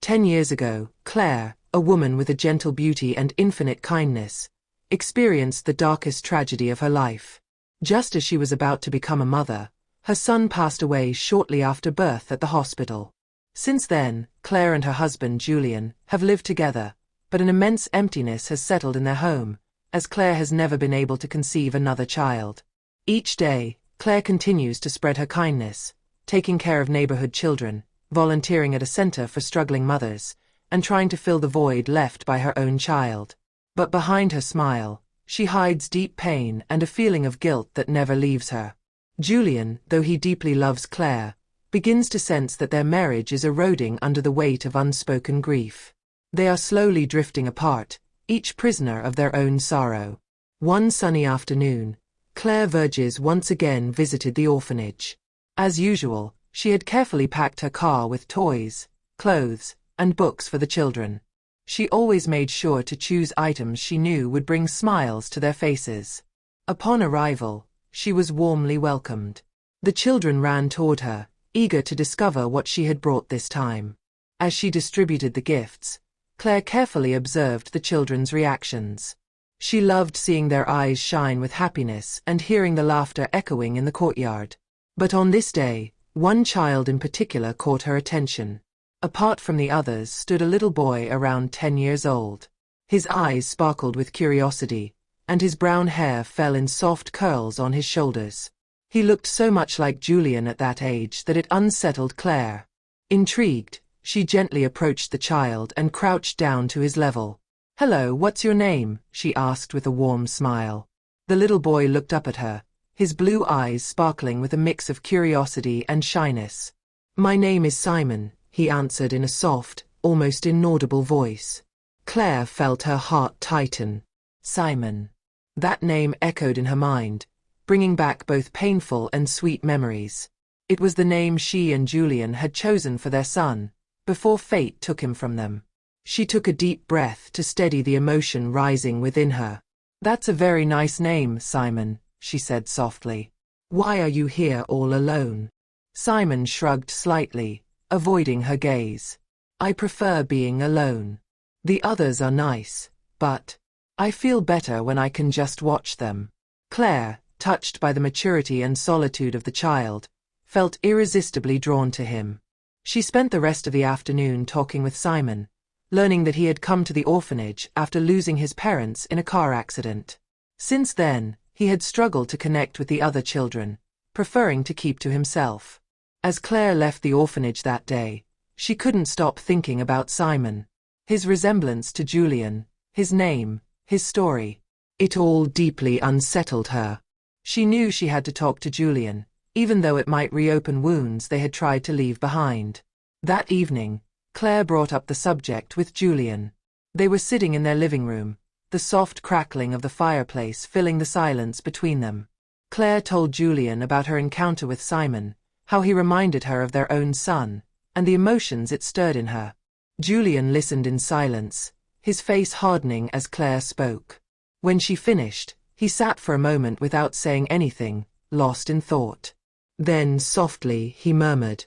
10 years ago, Claire, a woman with a gentle beauty and infinite kindness, experienced the darkest tragedy of her life. Just as she was about to become a mother, her son passed away shortly after birth at the hospital. Since then, Claire and her husband Julian have lived together, but an immense emptiness has settled in their home, as Claire has never been able to conceive another child. Each day, Claire continues to spread her kindness, taking care of neighborhood children, volunteering at a center for struggling mothers, and trying to fill the void left by her own child. But behind her smile, she hides deep pain and a feeling of guilt that never leaves her. Julian, though he deeply loves Claire, begins to sense that their marriage is eroding under the weight of unspoken grief. They are slowly drifting apart, each prisoner of their own sorrow. One sunny afternoon, Claire Verges once again visited the orphanage. As usual, she had carefully packed her car with toys, clothes, and books for the children. She always made sure to choose items she knew would bring smiles to their faces. Upon arrival, she was warmly welcomed. The children ran toward her, eager to discover what she had brought this time. As she distributed the gifts, Claire carefully observed the children's reactions. She loved seeing their eyes shine with happiness and hearing the laughter echoing in the courtyard. But on this day, one child in particular caught her attention. Apart from the others stood a little boy around 10 years old. His eyes sparkled with curiosity, and his brown hair fell in soft curls on his shoulders. He looked so much like Julian at that age that it unsettled Claire. Intrigued, she gently approached the child and crouched down to his level. "Hello, what's your name?" she asked with a warm smile. The little boy looked up at her, his blue eyes sparkling with a mix of curiosity and shyness. "My name is Simon," he answered in a soft, almost inaudible voice. Claire felt her heart tighten. Simon. That name echoed in her mind, bringing back both painful and sweet memories. It was the name she and Julian had chosen for their son, before fate took him from them. She took a deep breath to steady the emotion rising within her. "That's a very nice name, Simon," she said softly. "Why are you here all alone?" Simon shrugged slightly, avoiding her gaze. "I prefer being alone. The others are nice, but I feel better when I can just watch them." Claire, touched by the maturity and solitude of the child, felt irresistibly drawn to him. She spent the rest of the afternoon talking with Simon, learning that he had come to the orphanage after losing his parents in a car accident. Since then, he had struggled to connect with the other children, preferring to keep to himself. As Claire left the orphanage that day, she couldn't stop thinking about Simon. His resemblance to Julian, his name, his story. It all deeply unsettled her. She knew she had to talk to Julian, even though it might reopen wounds they had tried to leave behind. That evening, Claire brought up the subject with Julian. They were sitting in their living room, the soft crackling of the fireplace filling the silence between them. Claire told Julian about her encounter with Simon, how he reminded her of their own son, and the emotions it stirred in her. Julian listened in silence, his face hardening as Claire spoke. When she finished, he sat for a moment without saying anything, lost in thought. Then, softly, he murmured,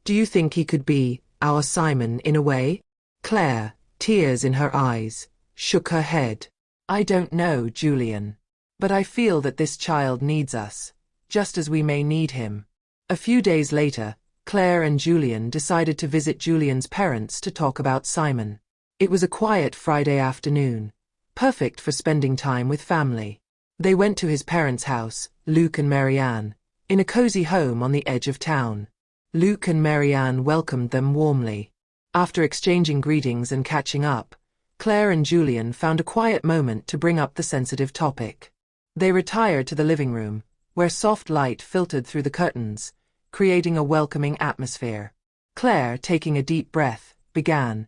"Do you think he could be our Simon in a way?" Claire, tears in her eyes, shook her head. "I don't know, Julian. But I feel that this child needs us, just as we may need him." A few days later, Claire and Julian decided to visit Julian's parents to talk about Simon. It was a quiet Friday afternoon, perfect for spending time with family. They went to his parents' house, Luke and Marianne, in a cozy home on the edge of town. Luke and Marianne welcomed them warmly. After exchanging greetings and catching up, Claire and Julian found a quiet moment to bring up the sensitive topic. They retired to the living room, where soft light filtered through the curtains, creating a welcoming atmosphere. Claire, taking a deep breath, began,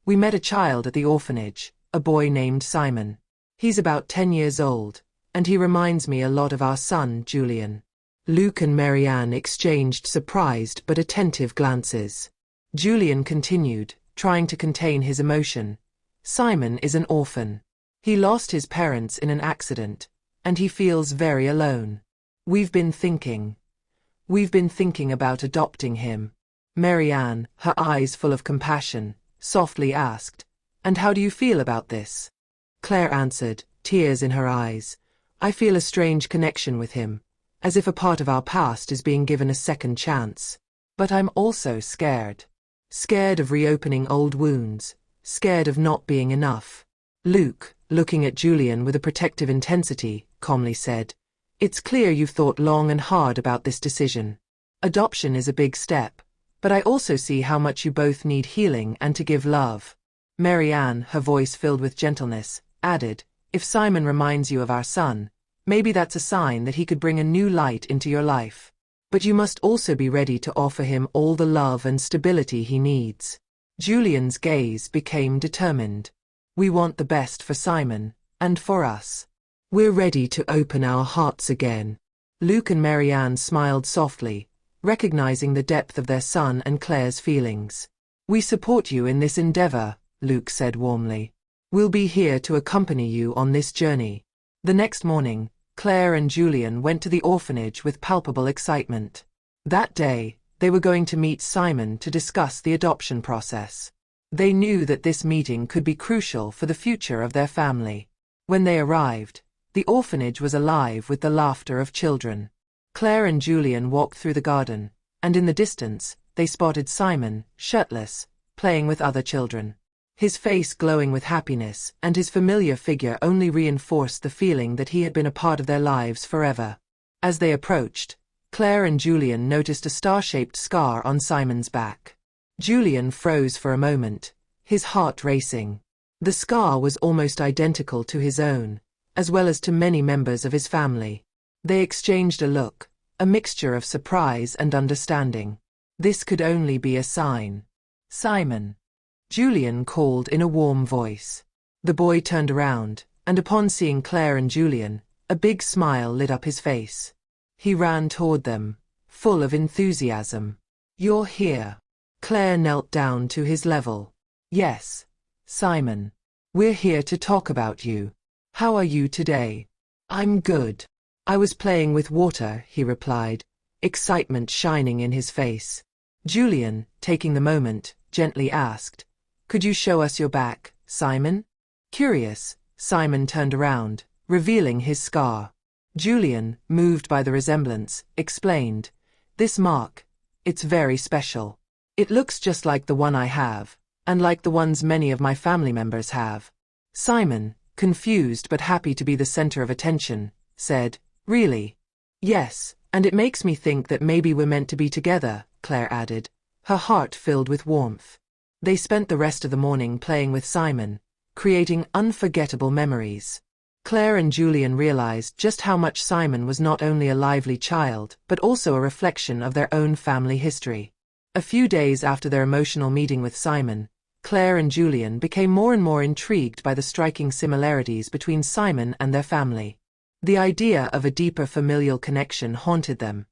"We met a child at the orphanage, a boy named Simon. He's about 10 years old, and he reminds me a lot of our son, Julian." Luke and Marianne exchanged surprised but attentive glances. Julian continued, trying to contain his emotion. "Simon is an orphan. He lost his parents in an accident, and he feels very alone. We've been thinking about adopting him." Marianne, her eyes full of compassion, softly asked, "And how do you feel about this?" Claire answered, tears in her eyes, "I feel a strange connection with him, as if a part of our past is being given a second chance. But I'm also scared. Scared of reopening old wounds, scared of not being enough." Luke, looking at Julian with a protective intensity, calmly said, "It's clear you've thought long and hard about this decision. Adoption is a big step, but I also see how much you both need healing and to give love." Marianne, her voice filled with gentleness, added, "If Simon reminds you of our son, maybe that's a sign that he could bring a new light into your life. But you must also be ready to offer him all the love and stability he needs." Julian's gaze became determined. "We want the best for Simon, and for us. We're ready to open our hearts again." Luke and Marianne smiled softly, recognizing the depth of their son and Claire's feelings. "We support you in this endeavor," Luke said warmly. "We'll be here to accompany you on this journey." The next morning, Claire and Julian went to the orphanage with palpable excitement. That day, they were going to meet Simon to discuss the adoption process. They knew that this meeting could be crucial for the future of their family. When they arrived, the orphanage was alive with the laughter of children. Claire and Julian walked through the garden, and in the distance, they spotted Simon, shirtless, playing with other children. His face glowing with happiness, and his familiar figure only reinforced the feeling that he had been a part of their lives forever. As they approached, Claire and Julian noticed a star-shaped scar on Simon's back. Julian froze for a moment, his heart racing. The scar was almost identical to his own, as well as to many members of his family. They exchanged a look, a mixture of surprise and understanding. This could only be a sign. "Simon," Julian called in a warm voice. The boy turned around, and upon seeing Claire and Julian, a big smile lit up his face. He ran toward them, full of enthusiasm. "You're here." Claire knelt down to his level. "Yes, Simon. We're here to talk about you. How are you today?" "I'm good. I was playing with water," he replied, excitement shining in his face. Julian, taking the moment, gently asked, "Could you show us your back, Simon?" Curious, Simon turned around, revealing his scar. Julian, moved by the resemblance, explained, "This mark, it's very special. It looks just like the one I have, and like the ones many of my family members have." Simon, confused but happy to be the center of attention, said, "Really?" "Yes, and it makes me think that maybe we're meant to be together," Claire added, her heart filled with warmth. They spent the rest of the morning playing with Simon, creating unforgettable memories. Claire and Julian realized just how much Simon was not only a lively child but also a reflection of their own family history. A few days after their emotional meeting with Simon, Claire and Julian became more and more intrigued by the striking similarities between Simon and their family. The idea of a deeper familial connection haunted them,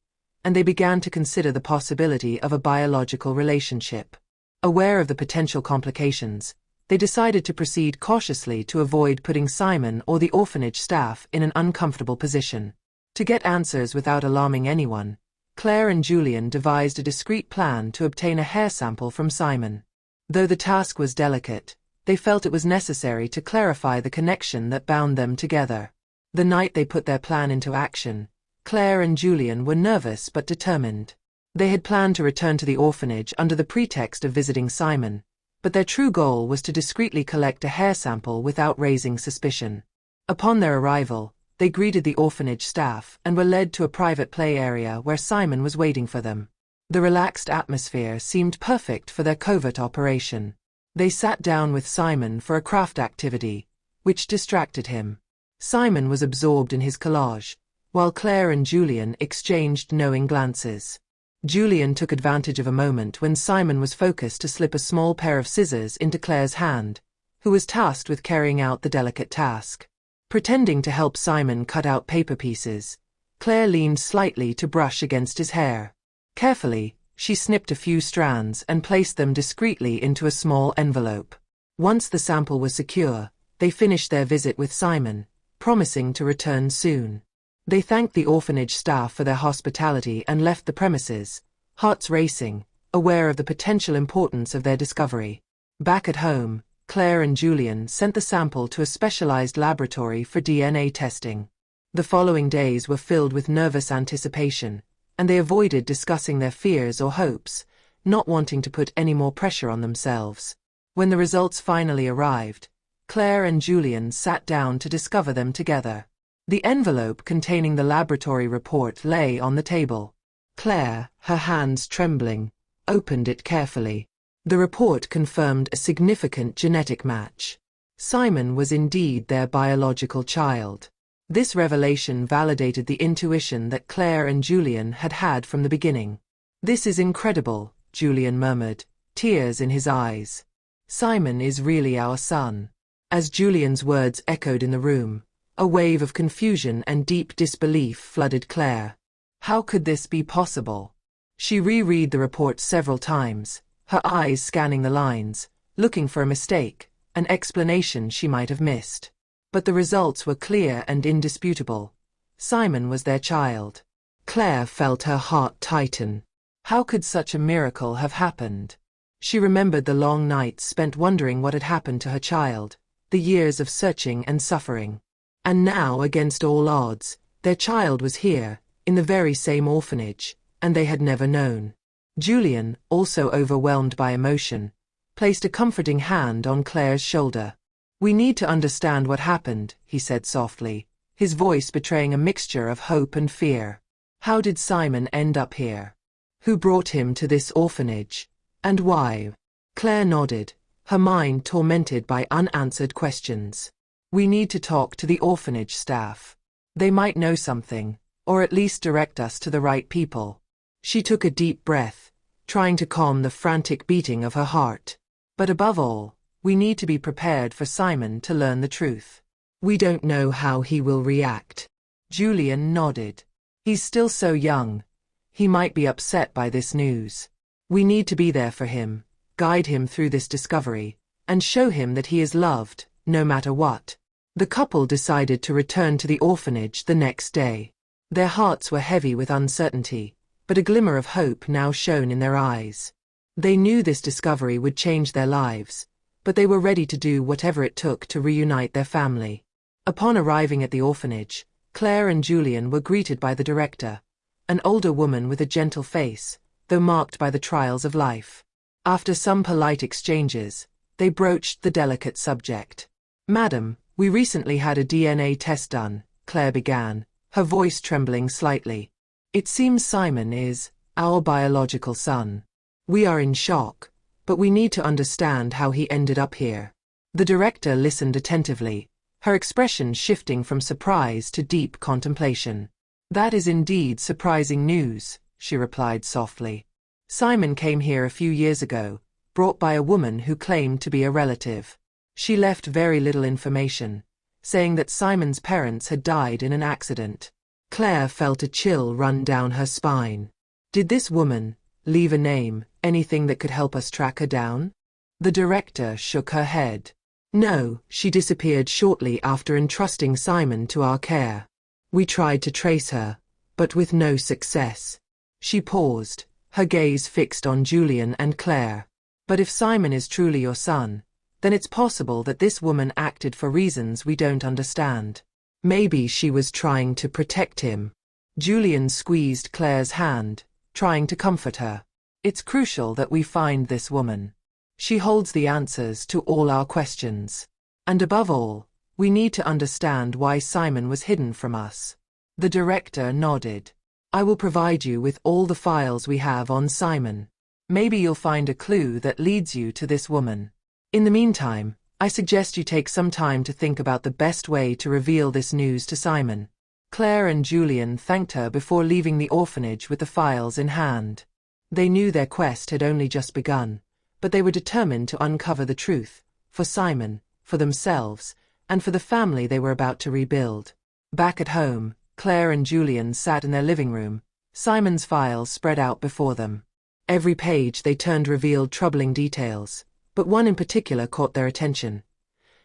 and they began to consider the possibility of a biological relationship. Aware of the potential complications, they decided to proceed cautiously to avoid putting Simon or the orphanage staff in an uncomfortable position. To get answers without alarming anyone, Claire and Julian devised a discreet plan to obtain a hair sample from Simon. Though the task was delicate, they felt it was necessary to clarify the connection that bound them together. The night they put their plan into action, Claire and Julian were nervous but determined. They had planned to return to the orphanage under the pretext of visiting Simon, but their true goal was to discreetly collect a hair sample without raising suspicion. Upon their arrival, they greeted the orphanage staff and were led to a private play area where Simon was waiting for them. The relaxed atmosphere seemed perfect for their covert operation. They sat down with Simon for a craft activity, which distracted him. Simon was absorbed in his collage, while Claire and Julian exchanged knowing glances. Julian took advantage of a moment when Simon was focused to slip a small pair of scissors into Claire's hand, who was tasked with carrying out the delicate task. Pretending to help Simon cut out paper pieces, Claire leaned slightly to brush against his hair. Carefully, she snipped a few strands and placed them discreetly into a small envelope. Once the sample was secure, they finished their visit with Simon, promising to return soon. They thanked the orphanage staff for their hospitality and left the premises, hearts racing, aware of the potential importance of their discovery. Back at home, Claire and Julian sent the sample to a specialized laboratory for DNA testing. The following days were filled with nervous anticipation, and they avoided discussing their fears or hopes, not wanting to put any more pressure on themselves. When the results finally arrived, Claire and Julian sat down to discover them together. The envelope containing the laboratory report lay on the table. Claire, her hands trembling, opened it carefully. The report confirmed a significant genetic match. Simon was indeed their biological child. This revelation validated the intuition that Claire and Julian had had from the beginning. "This is incredible," Julian murmured, tears in his eyes. "Simon is really our son." As Julian's words echoed in the room, a wave of confusion and deep disbelief flooded Claire. How could this be possible? She reread the report several times, her eyes scanning the lines, looking for a mistake, an explanation she might have missed. But the results were clear and indisputable. Simon was their child. Claire felt her heart tighten. How could such a miracle have happened? She remembered the long nights spent wondering what had happened to her child, the years of searching and suffering. And now, against all odds, their child was here, in the very same orphanage, and they had never known. Julian, also overwhelmed by emotion, placed a comforting hand on Claire's shoulder. "We need to understand what happened," he said softly, his voice betraying a mixture of hope and fear. "How did Simon end up here? Who brought him to this orphanage? And why?" Claire nodded, her mind tormented by unanswered questions. "We need to talk to the orphanage staff. They might know something, or at least direct us to the right people." She took a deep breath, trying to calm the frantic beating of her heart. "But above all, we need to be prepared for Simon to learn the truth. We don't know how he will react." Julian nodded. "He's still so young. He might be upset by this news. We need to be there for him, guide him through this discovery, and show him that he is loved, no matter what." The couple decided to return to the orphanage the next day. Their hearts were heavy with uncertainty, but a glimmer of hope now shone in their eyes. They knew this discovery would change their lives, but they were ready to do whatever it took to reunite their family. Upon arriving at the orphanage, Claire and Julian were greeted by the director, an older woman with a gentle face, though marked by the trials of life. After some polite exchanges, they broached the delicate subject. "Madam, we recently had a DNA test done," Claire began, her voice trembling slightly. "It seems Simon is our biological son. We are in shock, but we need to understand how he ended up here." The director listened attentively, her expression shifting from surprise to deep contemplation. "That is indeed surprising news," she replied softly. "Simon came here a few years ago, brought by a woman who claimed to be a relative. She left very little information, saying that Simon's parents had died in an accident." Claire felt a chill run down her spine. "Did this woman leave a name, anything that could help us track her down?" The director shook her head. "No, she disappeared shortly after entrusting Simon to our care. We tried to trace her, but with no success." She paused, her gaze fixed on Julian and Claire. "But if Simon is truly your son, then it's possible that this woman acted for reasons we don't understand. Maybe she was trying to protect him." Julian squeezed Claire's hand, trying to comfort her. "It's crucial that we find this woman. She holds the answers to all our questions. And above all, we need to understand why Simon was hidden from us." The director nodded. "I will provide you with all the files we have on Simon. Maybe you'll find a clue that leads you to this woman. In the meantime, I suggest you take some time to think about the best way to reveal this news to Simon." Claire and Julian thanked her before leaving the orphanage with the files in hand. They knew their quest had only just begun, but they were determined to uncover the truth, for Simon, for themselves, and for the family they were about to rebuild. Back at home, Claire and Julian sat in their living room, Simon's files spread out before them. Every page they turned revealed troubling details, but one in particular caught their attention.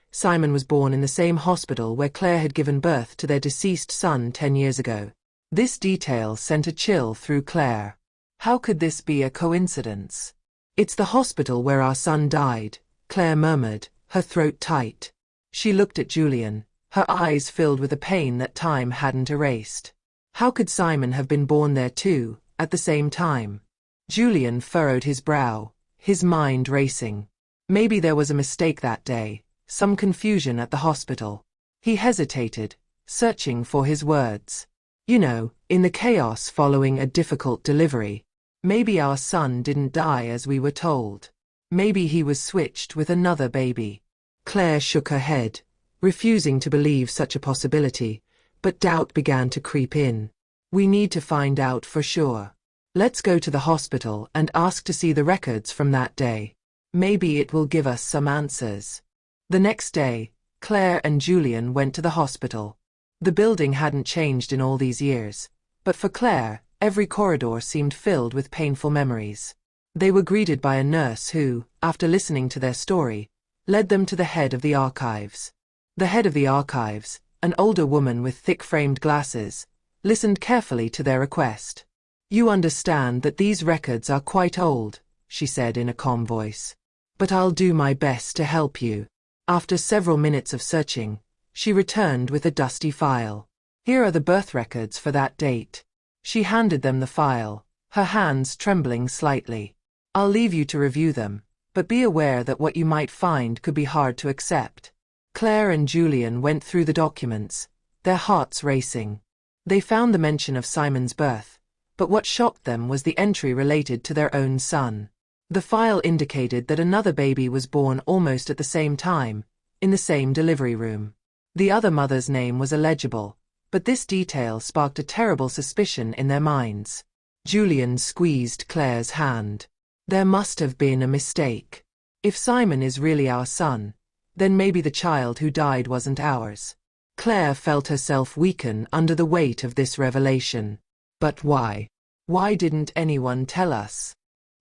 Simon was born in the same hospital where Claire had given birth to their deceased son 10 years ago. This detail sent a chill through Claire. How could this be a coincidence? "It's the hospital where our son died," Claire murmured, her throat tight. She looked at Julian, her eyes filled with a pain that time hadn't erased. How could Simon have been born there too, at the same time? Julian furrowed his brow, his mind racing. Maybe there was a mistake that day, some confusion at the hospital. He hesitated, searching for his words. You know, in the chaos following a difficult delivery. Maybe our son didn't die as we were told. Maybe he was switched with another baby. Claire shook her head, refusing to believe such a possibility, but doubt began to creep in. We need to find out for sure. Let's go to the hospital and ask to see the records from that day. Maybe it will give us some answers. The next day, Claire and Julian went to the hospital. The building hadn't changed in all these years, but for Claire, every corridor seemed filled with painful memories. They were greeted by a nurse who, after listening to their story, led them to the head of the archives. The head of the archives, an older woman with thick-framed glasses, listened carefully to their request. You understand that these records are quite old, she said in a calm voice. But I'll do my best to help you. After several minutes of searching, she returned with a dusty file. Here are the birth records for that date. She handed them the file, her hands trembling slightly. I'll leave you to review them, but be aware that what you might find could be hard to accept. Claire and Julian went through the documents, their hearts racing. They found the mention of Simon's birth, but what shocked them was the entry related to their own son. The file indicated that another baby was born almost at the same time, in the same delivery room. The other mother's name was illegible, but this detail sparked a terrible suspicion in their minds. Julian squeezed Claire's hand. There must have been a mistake. If Simon is really our son, then maybe the child who died wasn't ours. Claire felt herself weaken under the weight of this revelation. But why? Why didn't anyone tell us?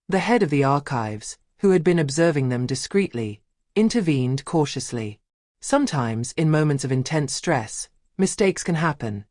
The head of the archives, who had been observing them discreetly, intervened cautiously. Sometimes, in moments of intense stress, mistakes can happen,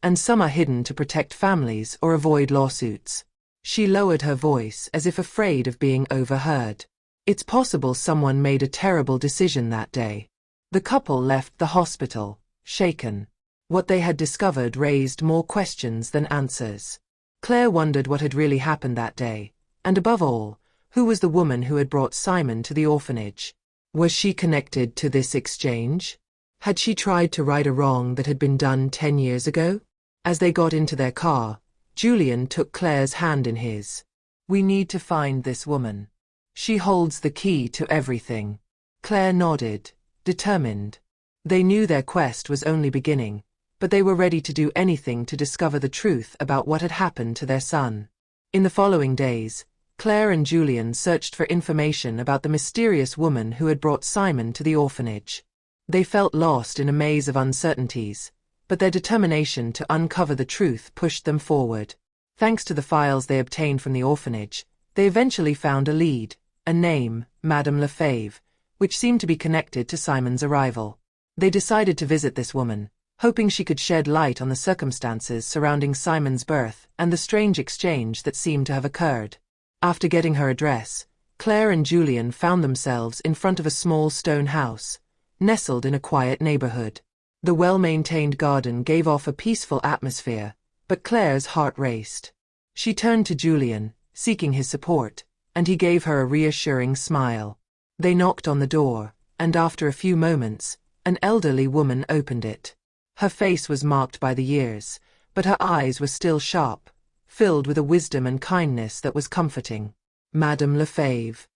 and some are hidden to protect families or avoid lawsuits. She lowered her voice as if afraid of being overheard. It's possible someone made a terrible decision that day. The couple left the hospital, shaken. What they had discovered raised more questions than answers. Claire wondered what had really happened that day, and above all, who was the woman who had brought Simon to the orphanage? Was she connected to this exchange? Had she tried to right a wrong that had been done 10 years ago? As they got into their car, Julian took Claire's hand in his. We need to find this woman. She holds the key to everything. Claire nodded, determined. They knew their quest was only beginning, but they were ready to do anything to discover the truth about what had happened to their son. In the following days, Claire and Julian searched for information about the mysterious woman who had brought Simon to the orphanage. They felt lost in a maze of uncertainties, but their determination to uncover the truth pushed them forward. Thanks to the files they obtained from the orphanage, they eventually found a lead, a name, Madame Lefebvre, which seemed to be connected to Simon's arrival. They decided to visit this woman, hoping she could shed light on the circumstances surrounding Simon's birth and the strange exchange that seemed to have occurred. After getting her address, Claire and Julian found themselves in front of a small stone house, nestled in a quiet neighborhood. The well-maintained garden gave off a peaceful atmosphere, but Claire's heart raced. She turned to Julian, seeking his support, and he gave her a reassuring smile. They knocked on the door, and after a few moments, an elderly woman opened it. Her face was marked by the years, but her eyes were still sharp, filled with a wisdom and kindness that was comforting. Madame Lefebvre?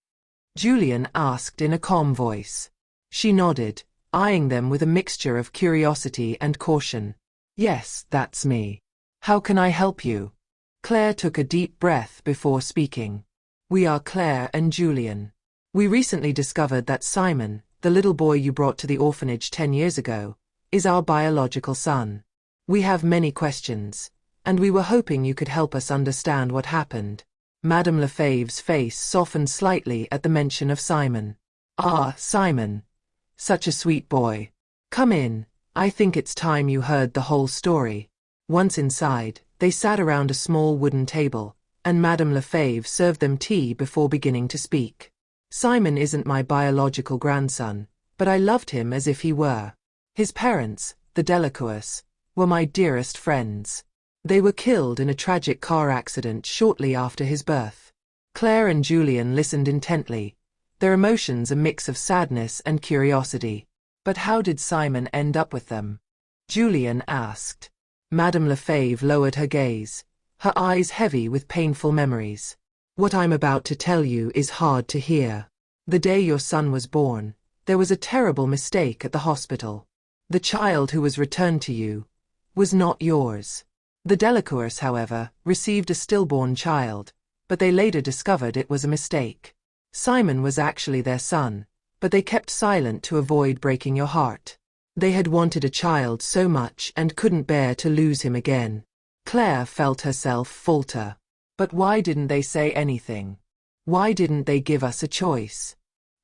Julian asked in a calm voice. She nodded, eyeing them with a mixture of curiosity and caution. Yes, that's me. How can I help you? Claire took a deep breath before speaking. We are Claire and Julian. We recently discovered that Simon, the little boy you brought to the orphanage 10 years ago, is our biological son. We have many questions, and we were hoping you could help us understand what happened. Madame Lefebvre's face softened slightly at the mention of Simon. Ah, Simon. Such a sweet boy. Come in, I think it's time you heard the whole story. Once inside, they sat around a small wooden table, and Madame Lefebvre served them tea before beginning to speak. Simon isn't my biological grandson, but I loved him as if he were. His parents, the Delacours, were my dearest friends. They were killed in a tragic car accident shortly after his birth. Claire and Julian listened intently, their emotions a mix of sadness and curiosity. But how did Simon end up with them? Julian asked. Madame Lefebvre lowered her gaze, her eyes heavy with painful memories. What I'm about to tell you is hard to hear. The day your son was born, there was a terrible mistake at the hospital. The child who was returned to you was not yours. The Delacours, however, received a stillborn child, but they later discovered it was a mistake. Simon was actually their son, but they kept silent to avoid breaking your heart. They had wanted a child so much and couldn't bear to lose him again. Claire felt herself falter. But why didn't they say anything? Why didn't they give us a choice?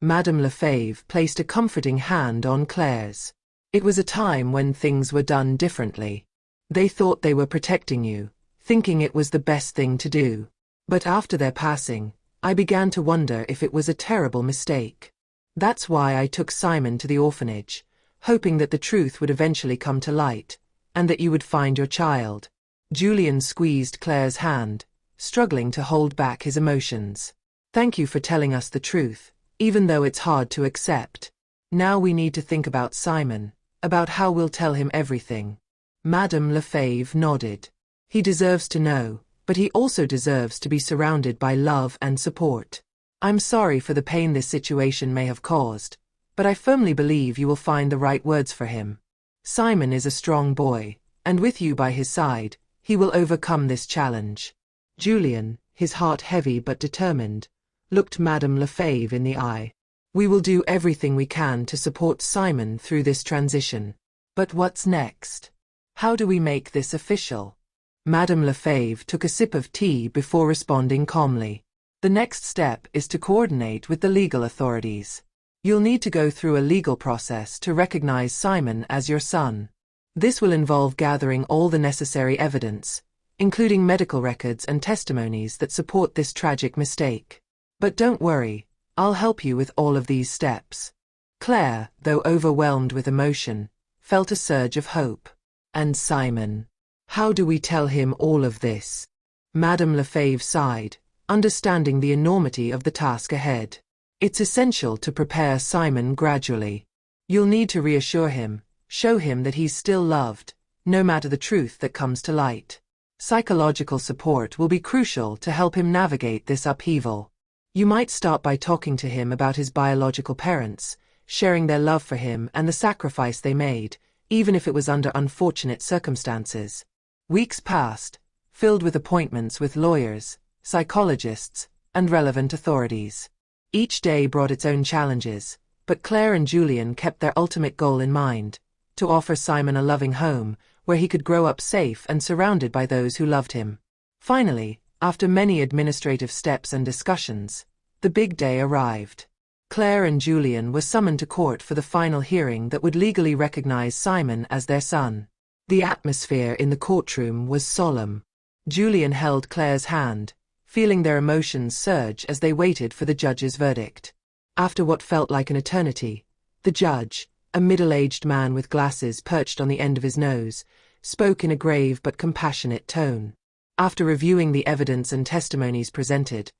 Madame Lefebvre placed a comforting hand on Claire's. It was a time when things were done differently. They thought they were protecting you, thinking it was the best thing to do. But after their passing, I began to wonder if it was a terrible mistake. That's why I took Simon to the orphanage, hoping that the truth would eventually come to light, and that you would find your child. Julian squeezed Claire's hand, struggling to hold back his emotions. Thank you for telling us the truth, even though it's hard to accept. Now we need to think about Simon, about how we'll tell him everything. Madame Lefebvre nodded. He deserves to know, but he also deserves to be surrounded by love and support. I'm sorry for the pain this situation may have caused, but I firmly believe you will find the right words for him. Simon is a strong boy, and with you by his side, he will overcome this challenge. Julian, his heart heavy but determined, looked Madame Lefebvre in the eye. We will do everything we can to support Simon through this transition. But what's next? How do we make this official? Madame Lefebvre took a sip of tea before responding calmly. The next step is to coordinate with the legal authorities. You'll need to go through a legal process to recognize Simon as your son. This will involve gathering all the necessary evidence, including medical records and testimonies that support this tragic mistake. But don't worry, I'll help you with all of these steps. Claire, though overwhelmed with emotion, felt a surge of hope. And Simon? How do we tell him all of this? Madame Lefebvre sighed, understanding the enormity of the task ahead. It's essential to prepare Simon gradually. You'll need to reassure him, show him that he's still loved, no matter the truth that comes to light. Psychological support will be crucial to help him navigate this upheaval. You might start by talking to him about his biological parents, sharing their love for him and the sacrifice they made, even if it was under unfortunate circumstances. Weeks passed, filled with appointments with lawyers, psychologists, and relevant authorities. Each day brought its own challenges, but Claire and Julian kept their ultimate goal in mind: to offer Simon a loving home, where he could grow up safe and surrounded by those who loved him. Finally, after many administrative steps and discussions, the big day arrived. Claire and Julian were summoned to court for the final hearing that would legally recognize Simon as their son. The atmosphere in the courtroom was solemn. Julian held Claire's hand, feeling their emotions surge as they waited for the judge's verdict. After what felt like an eternity, the judge, a middle-aged man with glasses perched on the end of his nose, spoke in a grave but compassionate tone. After reviewing the evidence and testimonies presented,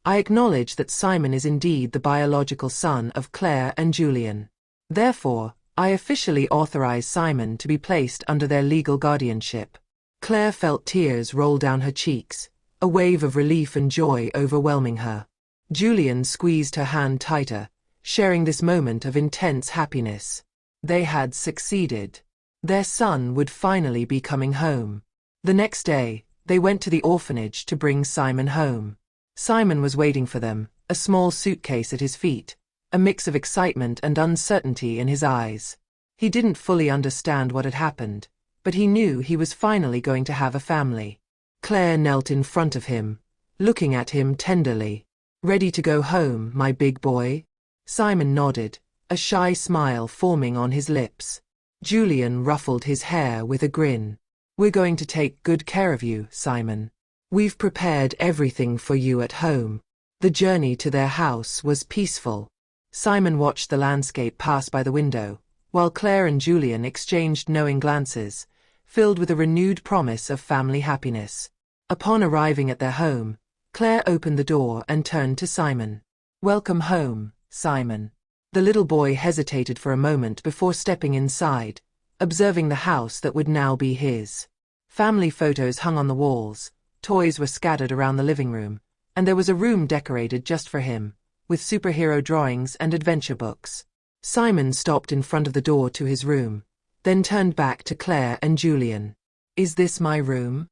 I acknowledge that Simon is indeed the biological son of Claire and Julian. Therefore, I officially authorize Simon to be placed under their legal guardianship. Claire felt tears roll down her cheeks, a wave of relief and joy overwhelming her. Julian squeezed her hand tighter, sharing this moment of intense happiness. They had succeeded. Their son would finally be coming home. The next day, they went to the orphanage to bring Simon home. Simon was waiting for them, a small suitcase at his feet, a mix of excitement and uncertainty in his eyes. He didn't fully understand what had happened, but he knew he was finally going to have a family. Claire knelt in front of him, looking at him tenderly. "Ready to go home, my big boy?" Simon nodded, a shy smile forming on his lips. Julian ruffled his hair with a grin. "We're going to take good care of you, Simon. We've prepared everything for you at home." The journey to their house was peaceful. Simon watched the landscape pass by the window, while Claire and Julian exchanged knowing glances, filled with a renewed promise of family happiness. Upon arriving at their home, Claire opened the door and turned to Simon. "Welcome home, Simon." The little boy hesitated for a moment before stepping inside, observing the house that would now be his. Family photos hung on the walls, toys were scattered around the living room, and there was a room decorated just for him, with superhero drawings and adventure books. Simon stopped in front of the door to his room, then turned back to Claire and Julian. "Is this my room?"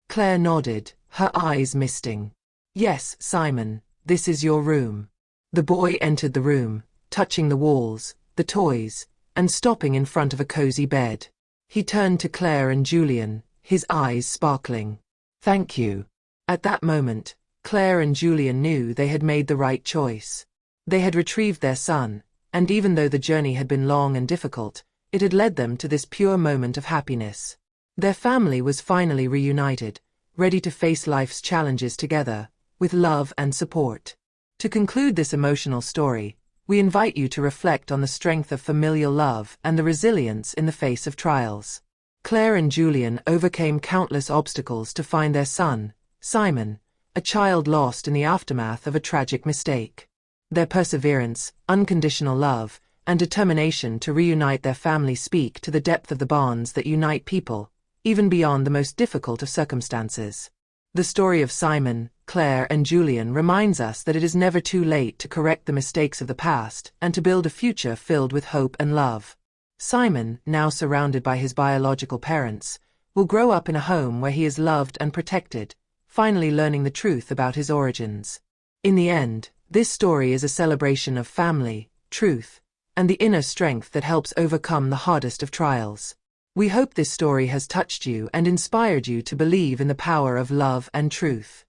Claire nodded, her eyes misting. "Yes, Simon, this is your room." The boy entered the room, touching the walls, the toys, and stopping in front of a cozy bed. He turned to Claire and Julian, his eyes sparkling. "Thank you." At that moment, Claire and Julian knew they had made the right choice. They had retrieved their son, and even though the journey had been long and difficult, it had led them to this pure moment of happiness. Their family was finally reunited, ready to face life's challenges together, with love and support. To conclude this emotional story, we invite you to reflect on the strength of familial love and the resilience in the face of trials. Claire and Julian overcame countless obstacles to find their son, Simon, a child lost in the aftermath of a tragic mistake. Their perseverance, unconditional love, and determination to reunite their family speak to the depth of the bonds that unite people, even beyond the most difficult of circumstances. The story of Simon, Claire, and Julian reminds us that it is never too late to correct the mistakes of the past and to build a future filled with hope and love. Simon, now surrounded by his biological parents, will grow up in a home where he is loved and protected, finally learning the truth about his origins. In the end, this story is a celebration of family, truth, and the inner strength that helps overcome the hardest of trials. We hope this story has touched you and inspired you to believe in the power of love and truth.